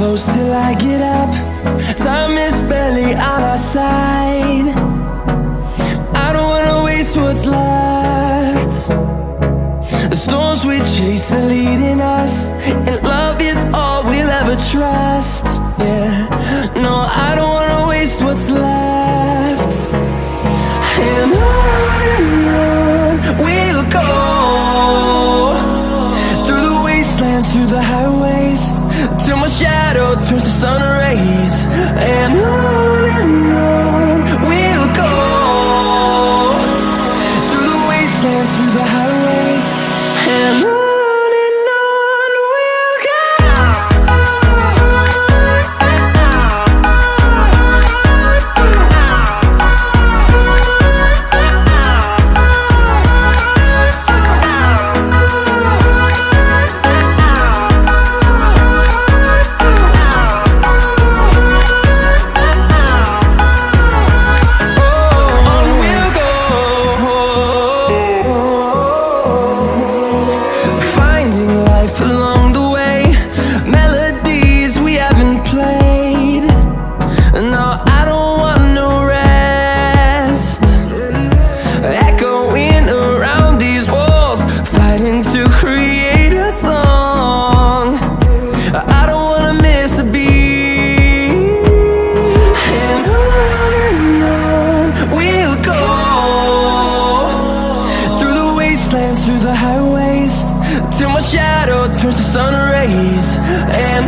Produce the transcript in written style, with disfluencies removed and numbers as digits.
close till I get up. Time is barely on our side. I don't wanna waste what's left. The storms we chase are leading us, and love is all we'll ever trust. Yeah, no, I don't wanna waste what's left. And on we'll go, through the wastelands, through the highways, till my shadow turns to sun rays. And on we'll go, through the wastelands, through the highways, and on we'll go. Through the highways, till my shadow turns to sun rays. And